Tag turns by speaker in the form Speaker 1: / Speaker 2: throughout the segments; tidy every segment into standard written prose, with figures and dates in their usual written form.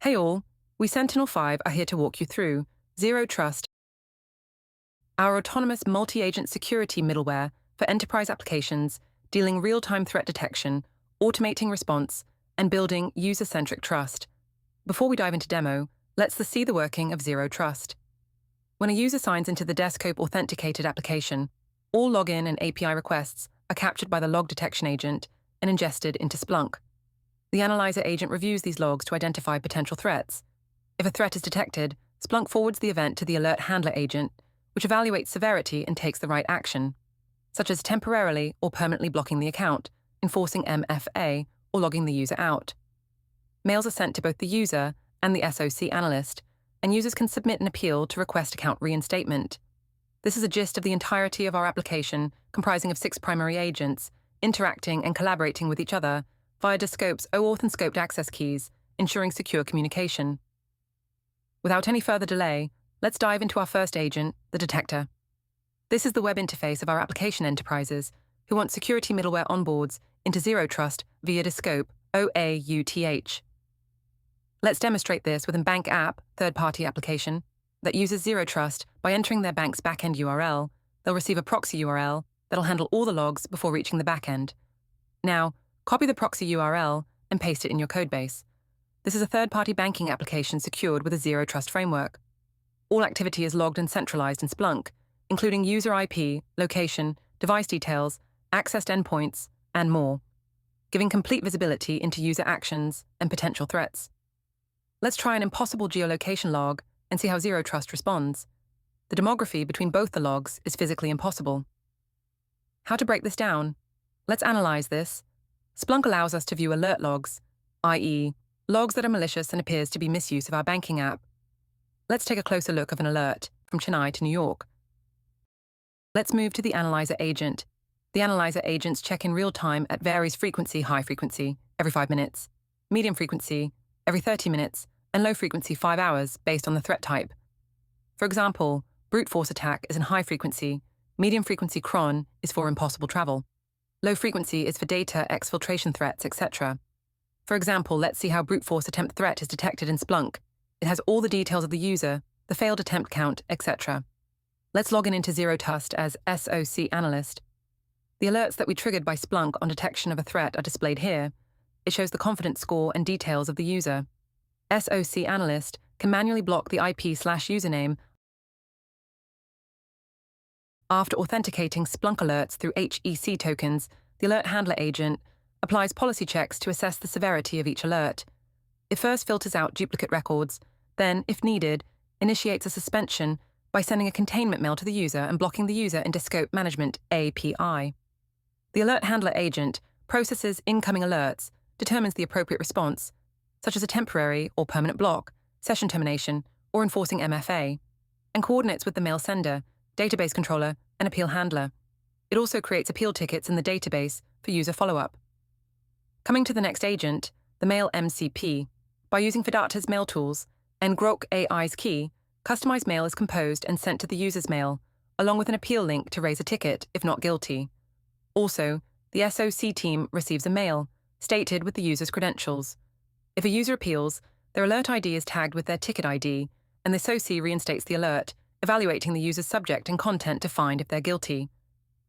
Speaker 1: Hey all, we Sentinel-5 are here to walk you through ZeroTrust, our autonomous multi-agent security middleware for enterprise applications, dealing real-time threat detection, automating response, and building user-centric trust. Before we dive into demo, let's see the working of ZeroTrust. When a user signs into the Descope authenticated application, all login and API requests are captured by the log detection agent and ingested into Splunk. The analyzer agent reviews these logs to identify potential threats. If a threat is detected, Splunk forwards the event to the alert handler agent, which evaluates severity and takes the right action, such as temporarily or permanently blocking the account, enforcing MFA, or logging the user out. Mails are sent to both the user and the SOC analyst, and users can submit an appeal to request account reinstatement. This is a gist of the entirety of our application, comprising of 6 primary agents, interacting and collaborating with each other via Descope's OAuth and scoped access keys, ensuring secure communication. Without any further delay, let's dive into our first agent, the Detector. This is the web interface of our application enterprises who want security middleware onboards into ZeroTrust via Descope, OAuth. Let's demonstrate this with a bank app, third-party application, that uses ZeroTrust by entering their bank's backend URL. They'll receive a proxy URL that'll handle all the logs before reaching the backend. Now, copy the proxy URL and paste it in your codebase. This is a third-party banking application secured with a ZeroTrust framework. All activity is logged and centralized in Splunk, including user IP, location, device details, accessed endpoints, and more, giving complete visibility into user actions and potential threats. Let's try an impossible geolocation log and see how ZeroTrust responds. The demography between both the logs is physically impossible. How to break this down? Let's analyze this. Splunk allows us to view alert logs, i.e., logs that are malicious and appears to be misuse of our banking app. Let's take a closer look of an alert from Chennai to New York. Let's move to the analyzer agent. The analyzer agents check in real time at varies frequency, high frequency, every 5 minutes, medium frequency, every 30 minutes, and low frequency 5 hours based on the threat type. For example, brute force attack is in high frequency, medium frequency cron is for impossible travel. Low frequency is for data exfiltration threats, etc. For example, let's see how brute force attempt threat is detected in Splunk. It has all the details of the user, the failed attempt count, etc. Let's log in into ZeroTrust as SOC analyst. The alerts that we triggered by Splunk on detection of a threat are displayed here. It shows the confidence score and details of the user. SOC analyst can manually block the IP/username after authenticating Splunk alerts through HEC tokens. The alert handler agent applies policy checks to assess the severity of each alert. It first filters out duplicate records, then, if needed, initiates a suspension by sending a containment mail to the user and blocking the user in Descope Management API. The alert handler agent processes incoming alerts, determines the appropriate response, such as a temporary or permanent block, session termination, or enforcing MFA, and coordinates with the mail sender, database controller, and appeal handler. It also creates appeal tickets in the database for user follow-up. Coming to the next agent, the Mail MCP. By using Fidata's mail tools and Grok AI's key, customized mail is composed and sent to the user's mail, along with an appeal link to raise a ticket if not guilty. Also, the SOC team receives a mail, stated with the user's credentials. If a user appeals, their alert ID is tagged with their ticket ID, and the SOC reinstates the alert, evaluating the user's subject and content to find if they're guilty.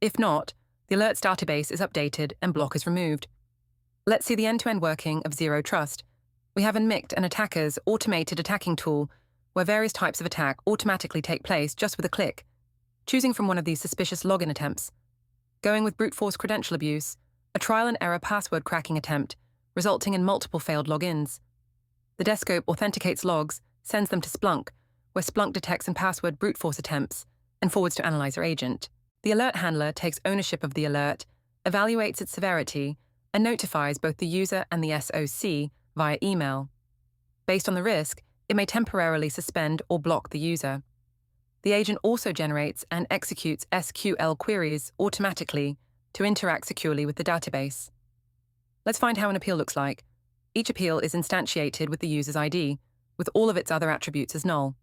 Speaker 1: If not, the alerts database is updated and block is removed. Let's see the end-to-end working of ZeroTrust. We have an attacker's automated attacking tool, where various types of attack automatically take place just with a click, choosing from one of these suspicious login attempts. Going with brute force credential abuse, a trial and error password cracking attempt, resulting in multiple failed logins. The Descope authenticates logs, sends them to Splunk, where Splunk detects and password brute force attempts, and forwards to analyzer agent. The alert handler takes ownership of the alert, evaluates its severity, and notifies both the user and the SOC via email. Based on the risk, it may temporarily suspend or block the user. The agent also generates and executes SQL queries automatically to interact securely with the database. Let's find how an appeal looks like. Each appeal is instantiated with the user's ID, with all of its other attributes as null.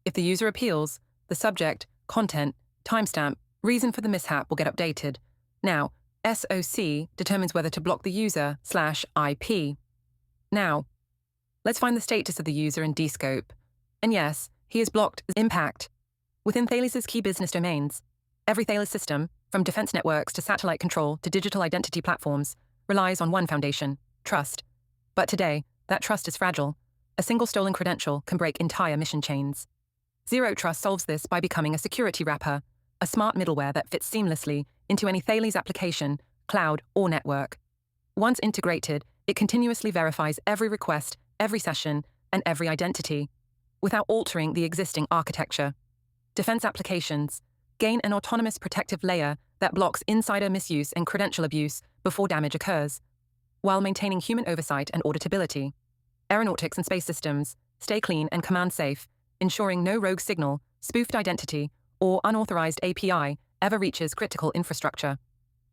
Speaker 1: If the user appeals, the subject, content, timestamp, reason for the mishap will get updated. Now, SOC determines whether to block the user/IP. Now, Let's find the status of the user in Descope. And yes, he is blocked as impact. Within Thales' key business domains, every Thales system, from defense networks to satellite control to digital identity platforms, relies on one foundation, trust. But today, that trust is fragile. A single stolen credential can break entire mission chains. ZeroTrust solves this by becoming a security wrapper, a smart middleware that fits seamlessly into any Thales application, cloud, or network. Once integrated, it continuously verifies every request, every session, and every identity, without altering the existing architecture. Defense applications gain an autonomous protective layer that blocks insider misuse and credential abuse before damage occurs, while maintaining human oversight and auditability. Aeronautics and space systems stay clean and command safe, ensuring no rogue signal, spoofed identity, or unauthorized API ever reaches critical infrastructure.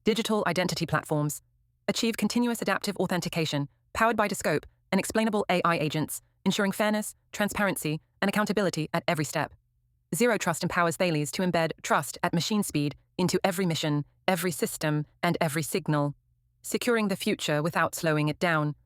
Speaker 1: Digital identity platforms achieve continuous adaptive authentication powered by Descope and explainable AI agents, ensuring fairness, transparency, and accountability at every step. ZeroTrust empowers Thales to embed trust at machine speed into every mission, every system, and every signal, securing the future without slowing it down.